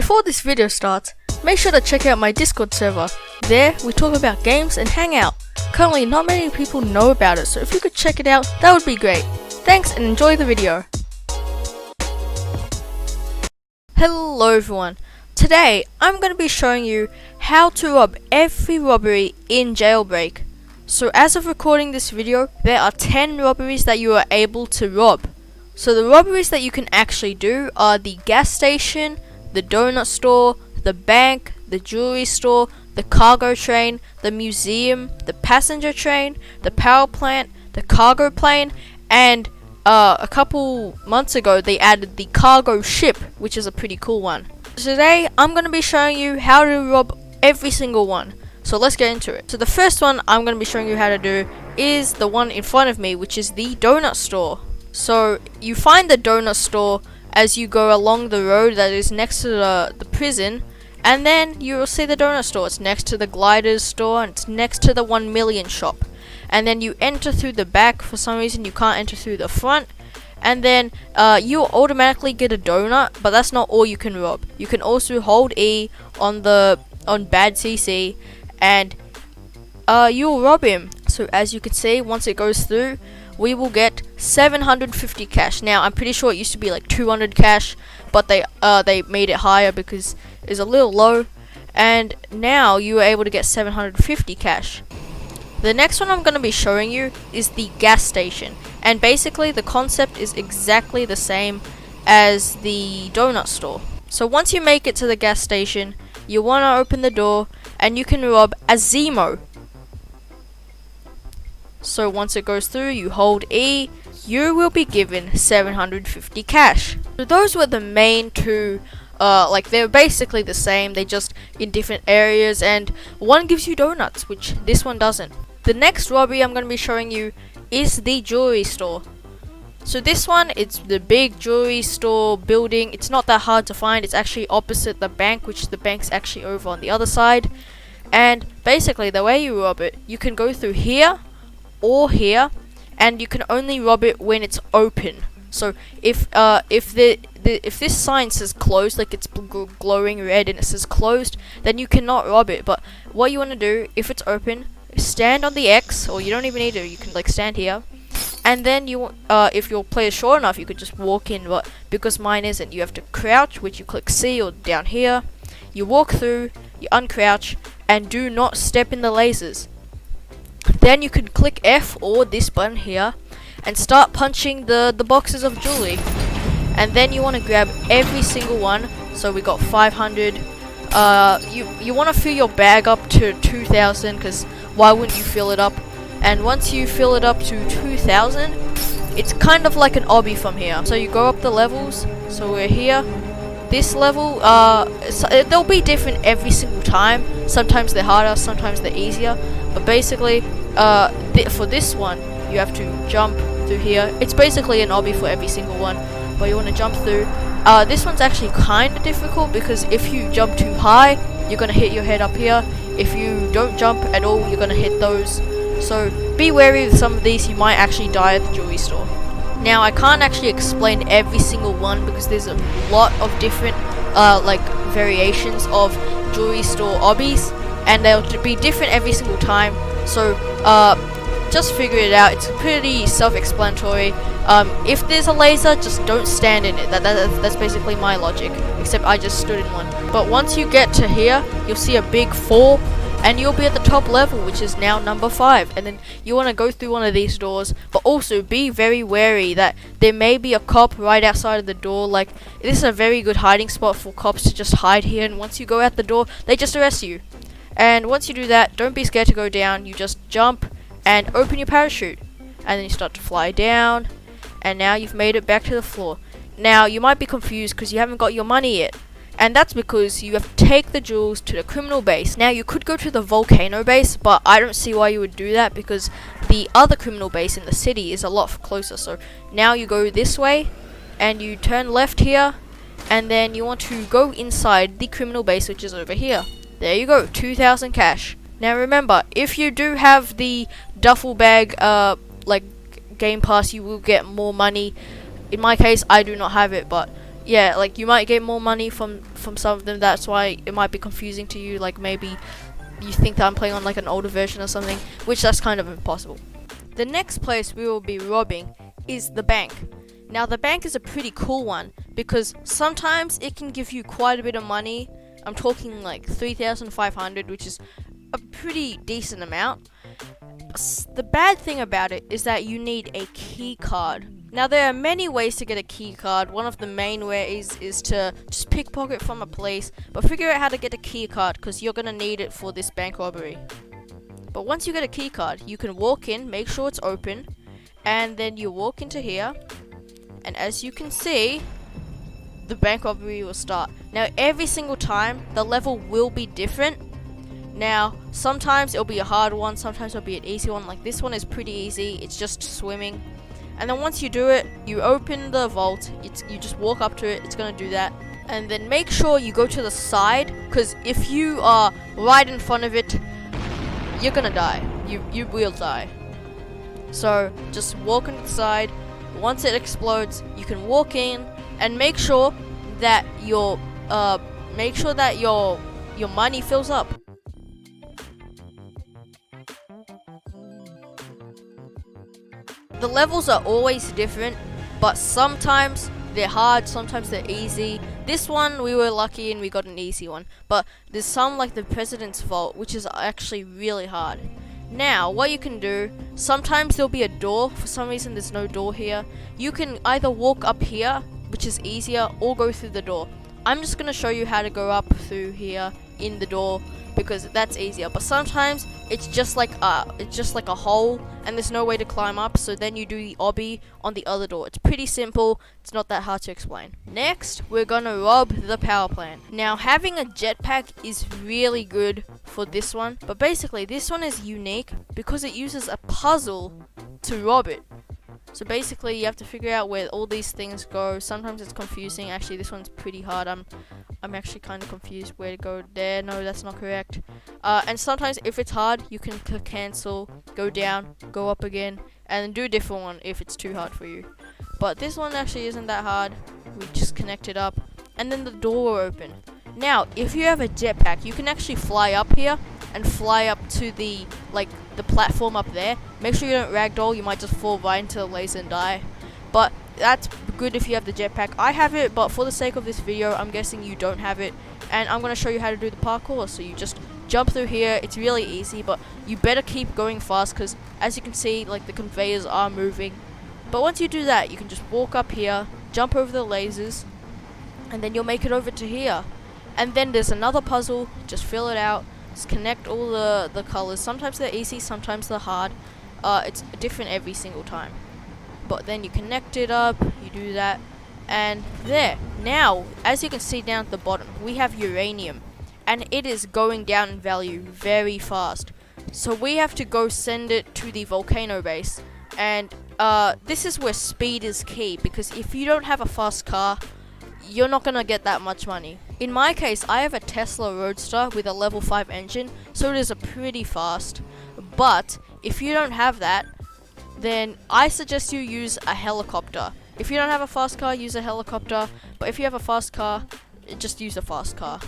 Before this video starts, make sure to check out my Discord server. There, we talk about games and hang out. Currently, not many people know about it, so if you could check it out, that would be great. Thanks and enjoy the video. Hello everyone. Today, I'm going to be showing you how to rob every robbery in Jailbreak. So as of recording this video, there are 10 robberies that you are able to rob. So the robberies that you can actually do are the gas station, the donut store, the bank, the jewelry store, the cargo train, the museum, the passenger train, the power plant, the cargo plane, and a couple months ago they added the cargo ship, which is a pretty cool one. Today I'm going to be showing you how to rob every single one. So let's get into it. So the first one I'm going to be showing you how to do is the one in front of me, which is the donut store. So you find the donut store as you go along the road that is next to the prison, and then you will see the donut store. It's next to the gliders store and it's next to the 1 million shop. And then you enter through the back. For some reason you can't enter through the front, and then you automatically get a donut, but that's not all you can rob. You can also hold E on bad CC and you'll rob him. So as you can see, once it goes through, we will get 750 cash. Now I'm pretty sure it used to be like 200 cash, but they made it higher because it's a little low, and now you are able to get 750 cash. The next one I'm going to be showing you is the gas station, and basically the concept is exactly the same as the donut store. So once you make it to the gas station, you want to open the door and you can rob a Zemo. So once it goes through, you hold E, you will be given 750 cash. So those were the main two, they're basically the same, they just in different areas, and one gives you donuts, which this one doesn't. The next robbery I'm going to be showing you is the jewelry store. So this one, it's the big jewelry store building. It's not that hard to find. It's actually opposite the bank, which the bank's actually over on the other side. And basically the way you rob it, you can go through here or here, and you can only rob it when it's open. So if this sign says closed, like it's glowing red and it says closed, then you cannot rob it. But what you want to do, if it's open, stand on the X, or you don't even need to, you can like stand here, and then you if your player is short enough, you could just walk in. But because mine isn't, you have to crouch, which you click C, or down here you walk through, you uncrouch, and do not step in the lasers. Then you can click F or this button here and start punching the boxes of jewelry, and then you want to grab every single one. So we got 500. You want to fill your bag up to 2,000, because why wouldn't you fill it up? And once you fill it up to 2,000, it's kind of like an obby from here. So you go up the levels. So we're here. This level, they'll be different every single time. Sometimes they're harder, sometimes they're easier. But basically, for this one, you have to jump through here. It's basically an obby for every single one, but you want to jump through. This one's actually kind of difficult, because if you jump too high, you're going to hit your head up here. If you don't jump at all, you're going to hit those. So be wary of some of these, you might actually die at the jewelry store. Now I can't actually explain every single one, because there's a lot of different variations of jewelry store obbies, and they'll be different every single time. So just figure it out. It's pretty self-explanatory. If there's a laser, just don't stand in it. That's basically my logic, except I just stood in one. But once you get to here, you'll see a big 4, and you'll be at the top level, which is now number 5. And then you want to go through one of these doors, but also be very wary that there may be a cop right outside of the door. Like, this is a very good hiding spot for cops to just hide here, and once you go out the door, they just arrest you. And once you do that, don't be scared to go down. You just jump and open your parachute, and then you start to fly down, and now you've made it back to the floor. Now you might be confused because you haven't got your money yet, and that's because you have to take the jewels to the criminal base. Now you could go to the volcano base, but I don't see why you would do that, because the other criminal base in the city is a lot closer. So now you go this way and you turn left here, and then you want to go inside the criminal base, which is over here. There you go, 2,000 cash. Now remember, if you do have the duffel bag game pass, you will get more money. In my case, I do not have it, but yeah, like you might get more money from some of them. That's why it might be confusing to you. Like maybe you think that I'm playing on like an older version or something, which that's kind of impossible. The next place we will be robbing is the bank. Now the bank is a pretty cool one because sometimes it can give you quite a bit of money. I'm talking like 3,500, which is a pretty decent amount. The bad thing about it is that you need a key card. Now there are many ways to get a key card. One of the main ways is to just pickpocket from a place, but figure out how to get a key card because you're gonna need it for this bank robbery. But once you get a key card, you can walk in, make sure it's open, and then you walk into here, and as you can see, the bank robbery will start. Now every single time the level will be different. Now sometimes it'll be a hard one, sometimes it'll be an easy one. Like this one is pretty easy, it's just swimming. And then once you do it, you open the vault, you just walk up to it, it's gonna do that. And then make sure you go to the side, because if you are right in front of it, you're gonna die. You will die. So just walk on the side. Once it explodes, you can walk in and make sure that your money fills up. The levels are always different, but sometimes they're hard, sometimes they're easy. This one we were lucky and we got an easy one, but there's some like the President's Vault, which is actually really hard. Now, what you can do, sometimes there'll be a door. For some reason there's no door here. You can either walk up here, which is easier, or go through the door. I'm just gonna show you how to go up through here in the door because that's easier. But sometimes it's just like a hole and there's no way to climb up, so then you do the obby on the other door. It's pretty simple, it's not that hard to explain. Next, we're gonna rob the power plant. Now having a jetpack is really good for this one, but basically this one is unique because it uses a puzzle to rob it. So basically you have to figure out where all these things go. Sometimes it's confusing. Actually this one's pretty hard. I'm actually kind of confused where to go there. No, that's not correct. And sometimes if it's hard, you can cancel, go down, go up again, and then do a different one if it's too hard for you. But this one actually isn't that hard. We just connect it up, and then the door will open. Now, if you have a jetpack, you can actually fly up here and fly up to the platform up there. Make sure you don't ragdoll, you might just fall right into the laser and die. But that's good if you have the jetpack. I have it, but for the sake of this video, I'm guessing you don't have it. And I'm going to show you how to do the parkour. So you just jump through here. It's really easy, but you better keep going fast because as you can see, like the conveyors are moving. But once you do that, you can just walk up here, jump over the lasers, and then you'll make it over to here. And then there's another puzzle, just fill it out. Just connect all the colors. Sometimes they're easy, sometimes they're hard. It's different every single time. But then you connect it up, you do that, and there. Now, as you can see down at the bottom, we have uranium, and it is going down in value very fast. So we have to go send it to the volcano base, and this is where speed is key, because if you don't have a fast car, you're not gonna get that much money. In my case, I have a Tesla Roadster with a level 5 engine, so it is a pretty fast. But if you don't have that, then I suggest you use a helicopter. If you don't have a fast car, use a helicopter. But if you have a fast car, just use a fast car.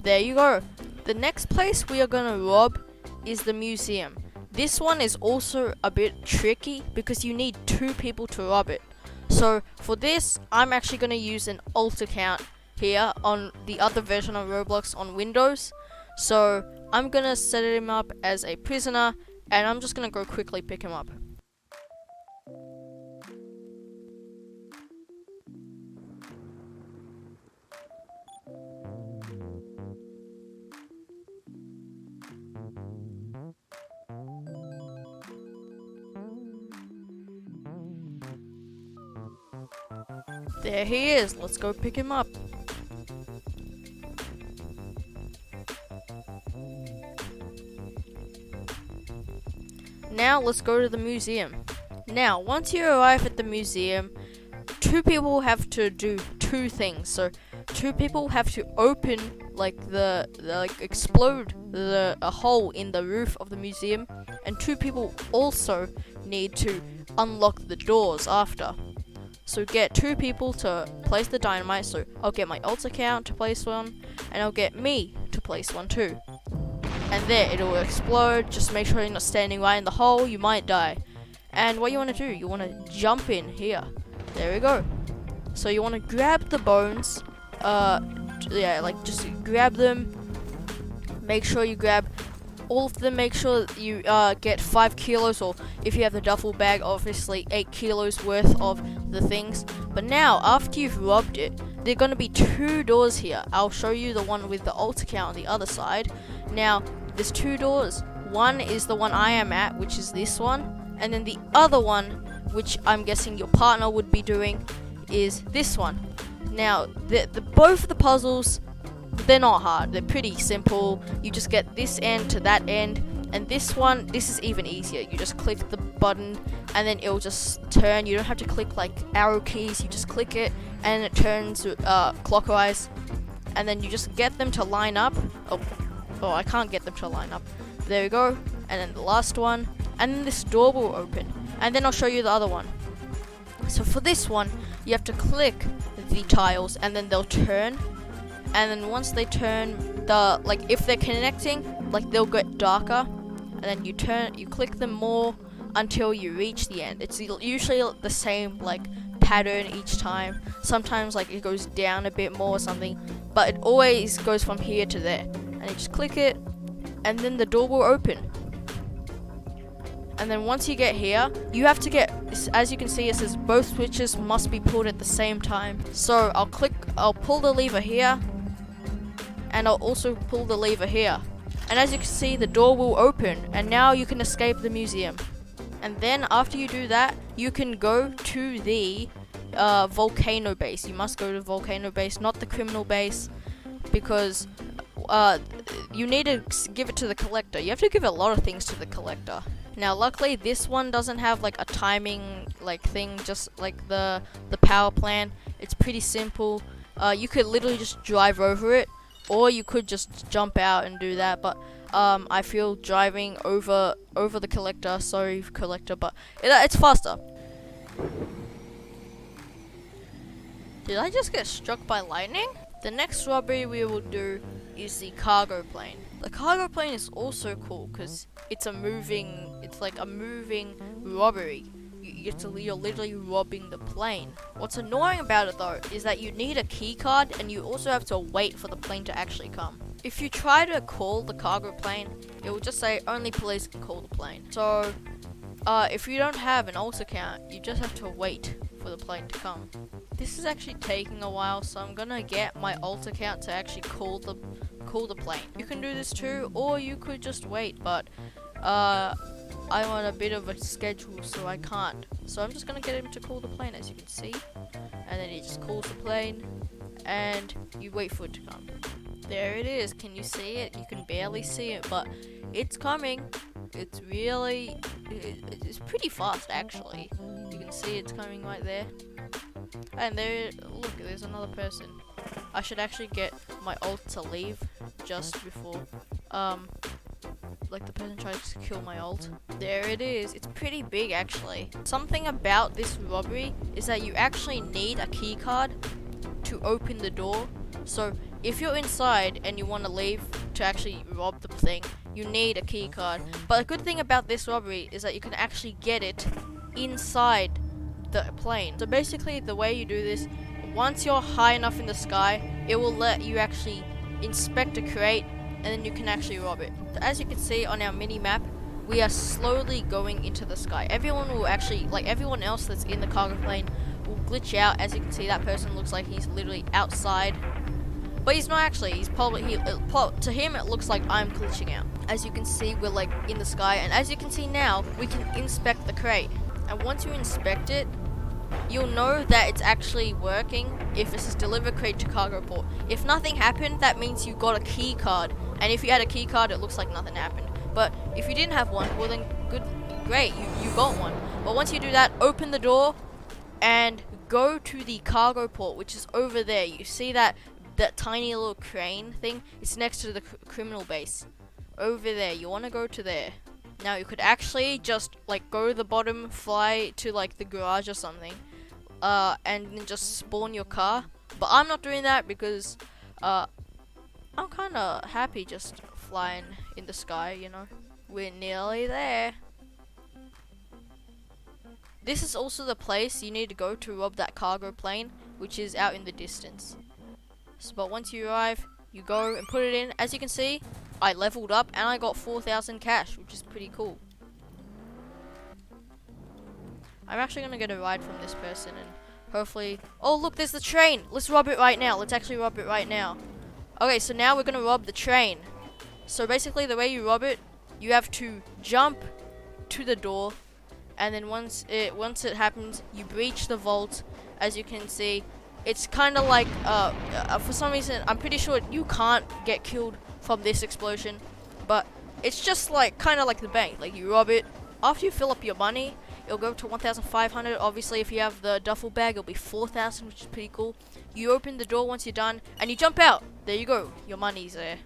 There you go. The next place we are gonna rob is the museum. This one is also a bit tricky because you need 2 people to rob it. So for this, I'm actually gonna use an alt account here on the other version of Roblox on Windows. So I'm gonna set him up as a prisoner, and I'm just gonna go quickly pick him up. There he is, let's go pick him up. Now let's go to the museum. Now, once you arrive at the museum, 2 people have to do 2 things. So 2 people have to open explode a hole in the roof of the museum, and 2 people also need to unlock the doors after. So get 2 people to place the dynamite. So I'll get my alt account to place one, and I'll get me to place one too. And there, it'll explode. Just make sure you're not standing right in the hole, you might die. And what you want to do, you want to jump in here. There we go. So you want to grab the bones. Yeah, like just grab them. Make sure you grab all of them. Make sure you get 5 kilos, or if you have the duffel bag, obviously 8 kilos worth of the things. But now, after you've robbed it, there are going to be 2 doors here. I'll show you the one with the alt account on the other side. Now, there's 2 doors. One is the one I am at, which is this one. And then the other one, which I'm guessing your partner would be doing, is this one. Now, both of the puzzles, they're not hard. They're pretty simple. You just get this end to that end. And this one, this is even easier. You just click the button and then it'll just turn. You don't have to click like arrow keys. You just click it and it turns clockwise. And then you just get them to line up. Oh, I can't get them to line up. There we go. And then the last one. And then this door will open. And then I'll show you the other one. So for this one, you have to click the tiles and then they'll turn. And then once they turn, if they're connecting, like they'll get darker. And then you click them more until you reach the end. It's usually the same like pattern each time. Sometimes like it goes down a bit more or something, but it always goes from here to there. And you just click it, and then the door will open. And then once you get here, you have to get, as you can see, it says both switches must be pulled at the same time. So I'll pull the lever here, and I'll also pull the lever here. And as you can see, the door will open, and now you can escape the museum. And then after you do that, you can go to the volcano base. You must go to the volcano base, not the criminal base, because you need to give it to the collector. You have to give a lot of things to the collector. Now, luckily, this one doesn't have like a timing like thing, just like the power plant. It's pretty simple. You could literally just drive over it, or you could just jump out and do that. But I feel driving over the collector. Sorry, collector, but it's faster. Did I just get struck by lightning? The next robbery we will do is the cargo plane. The cargo plane is also cool because it's like a moving robbery. You're literally robbing the plane. What's annoying about it though is that you need a key card, and you also have to wait for the plane to actually come. If you try to call the cargo plane, it will just say only police can call the plane. So if you don't have an alt account, you just have to wait for the plane to come. This is actually taking a while, so I'm gonna get my alt account to actually call the plane. You can do this too, or you could just wait, but I'm on a bit of a schedule, so I can't. So I'm just gonna get him to call the plane, as you can see. And then he just calls the plane, and you wait for it to come. There it is. Can you see it? You can barely see it, but it's coming. It's pretty fast, actually. You can see it's coming right there. And there, look, there's another person. I should actually get my alt to leave just before, like the person tries to kill my alt. There it is. It's pretty big, actually. Something about this robbery is that you actually need a key card to open the door. So if you're inside and you want to leave to actually rob the thing, you need a key card. But the good thing about this robbery is that you can actually get it inside the plane. So basically the way you do this, once you're high enough in the sky, it will let you actually inspect a crate, and then you can actually rob it. So as you can see on our mini map, we are slowly going into the sky. Everyone will actually, like everyone else that's in the cargo plane, will glitch out. As you can see, that person looks like he's literally outside, but he's not actually. He's probably to him it looks like I'm glitching out. As you can see, we're like in the sky, and as you can see now, we can inspect the crate. And once you inspect it, you'll know that it's actually working if it says deliver crate to cargo port. If nothing happened, that means you got a key card. And if you had a key card, it looks like nothing happened. But if you didn't have one, well then great, you got one. But once you do that, open the door and go to the cargo port, which is over there. You see that tiny little crane thing? It's next to the criminal base. Over there, you want to go to there. Now you could actually just like go to the bottom, fly to like the garage or something, and then just spawn your car. But I'm not doing that because I'm kind of happy just flying in the sky, you know. We're nearly there. This is also the place you need to go to rob that cargo plane, which is out in the distance. So, but once you arrive, you go and put it in. As you can see, I leveled up and I got 4,000 cash, which is pretty cool. I'm actually gonna get a ride from this person and hopefully... Oh look, there's the train! Let's rob it right now. Let's actually rob it right now. Okay, so now we're gonna rob the train. So basically the way you rob it, you have to jump to the door, and then once it happens, you breach the vault. As you can see, it's kind of like for some reason I'm pretty sure you can't get killed from this explosion, but it's just like kind of like the bank. Like you rob it, after you fill up your money, it'll go to 1,500. Obviously, if you have the duffel bag, it'll be 4,000, which is pretty cool. You open the door once you're done, and you jump out. There you go. Your money's there.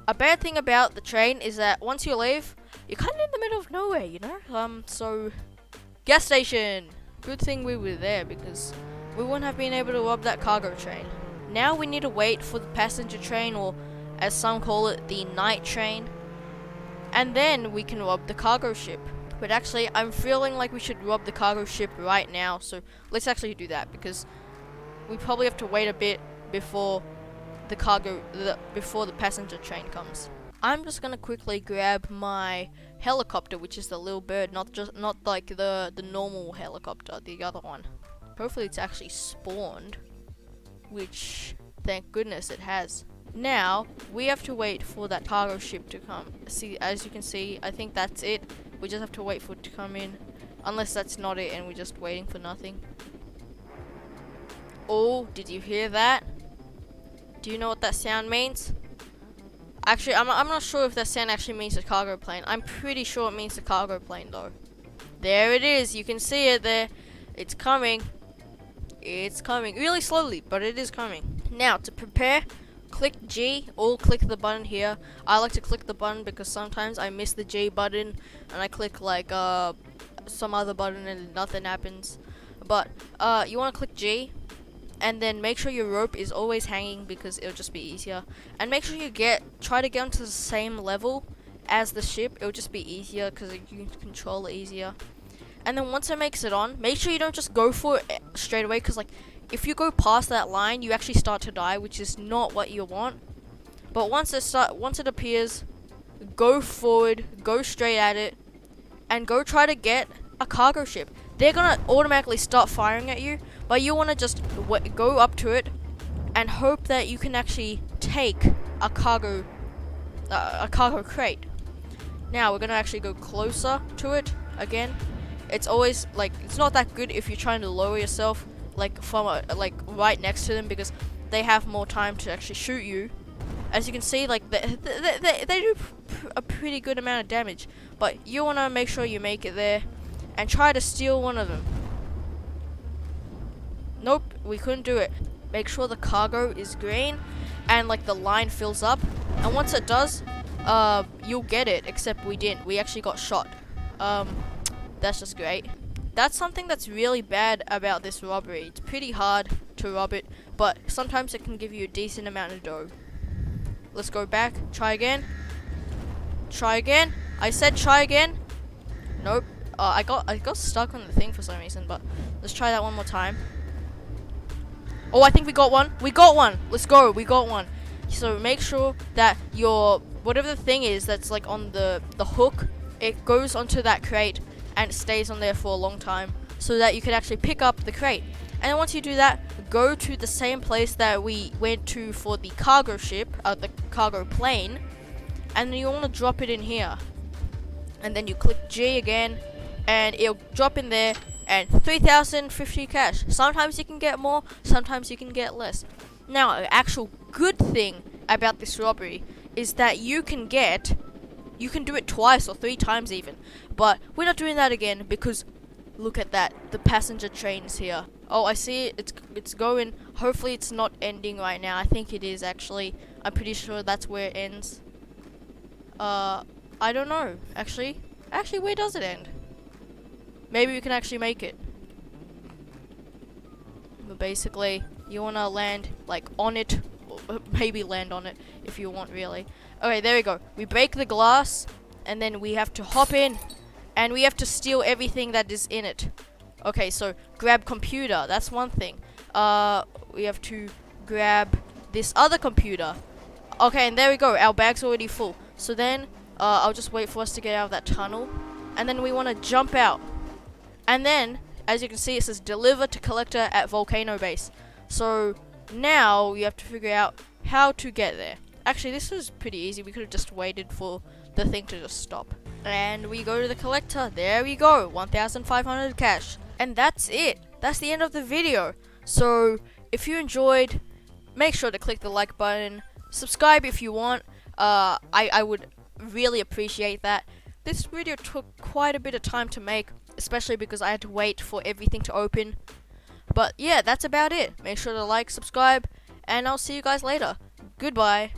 A bad thing about the train is that once you leave, you're kind of in the middle of nowhere, you know? So, gas station. Good thing we were there because we wouldn't have been able to rob that cargo train. Now we need to wait for the passenger train, or as some call it, the night train. And then we can rob the cargo ship. But actually, I'm feeling like we should rob the cargo ship right now. So let's actually do that because we probably have to wait a bit before before the passenger train comes. I'm just gonna quickly grab my helicopter, which is the little bird, not like the normal helicopter, the other one. Hopefully it's actually spawned, which thank goodness it has. Now we have to wait for that cargo ship to come. See, as you can see, I think that's it. We just have to wait for it to come in, unless that's not it and we're just waiting for nothing. Oh, did you hear that? Do you know what that sound means? Actually, I'm not sure if that sound actually means the cargo plane. I'm pretty sure it means the cargo plane though. There it is. You can see it there. It's coming. It's coming. Really slowly, but it is coming. Now, to prepare, click G or click the button here. I like to click the button because sometimes I miss the G button and I click like some other button and nothing happens. But you want to click G. And then make sure your rope is always hanging because it'll just be easier. And make sure you try to get onto the same level as the ship. It'll just be easier because you can control it easier. And then once it makes it on, make sure you don't just go for it straight away, because like if you go past that line, you actually start to die, which is not what you want. But once it appears, go forward, go straight at it, and go try to get a cargo ship. They're gonna automatically start firing at you, but you want to just go up to it and hope that you can actually take a cargo crate. Now we're gonna actually go closer to it again. It's always like it's not that good if you're trying to lower yourself like from like right next to them, because they have more time to actually shoot you. As you can see, like they do a pretty good amount of damage, but you want to make sure you make it there and try to steal one of them. Nope, we couldn't do it. Make sure the cargo is green and like the line fills up, and once it does, you'll get it, except we didn't. We actually got shot. That's just great. That's something that's really bad about this robbery. It's pretty hard to rob it, but sometimes it can give you a decent amount of dough. Let's go back. Try again. Try again. I said try again. Nope. I got stuck on the thing for some reason, but let's try that one more time. Oh, I think we got one. We got one. Let's go. We got one. So make sure that your whatever the thing is that's like on the hook, it goes onto that crate and it stays on there for a long time, so that you can actually pick up the crate. And then once you do that, go to the same place that we went to for the cargo ship, the cargo plane, and then you want to drop it in here. And then you click G again, and it'll drop in there, and 3,050 cash. Sometimes you can get more, sometimes you can get less. Now, an actual good thing about this robbery is that you can do it twice or 3 times even. But we're not doing that again because look at that, the passenger train is here. Oh, I see it. It's going. Hopefully it's not ending right now. I think it is actually. I'm pretty sure that's where it ends. I don't know. Actually, where does it end? Maybe we can actually make it. But basically, you wanna land like on it, or maybe land on it if you want, really. Okay, there we go. We break the glass, and then we have to hop in, and we have to steal everything that is in it. Okay, so grab computer. That's one thing. We have to grab this other computer. Okay, and there we go. Our bag's already full. So then, I'll just wait for us to get out of that tunnel, and then we want to jump out. And then, as you can see, it says deliver to collector at Volcano Base. So now we have to figure out how to get there. Actually, this was pretty easy. We could have just waited for the thing to just stop. And we go to the collector. There we go. 1,500 cash. And that's it. That's the end of the video. So if you enjoyed, make sure to click the like button. Subscribe if you want. I would really appreciate that. This video took quite a bit of time to make, especially because I had to wait for everything to open. But yeah, that's about it. Make sure to like, subscribe, and I'll see you guys later. Goodbye.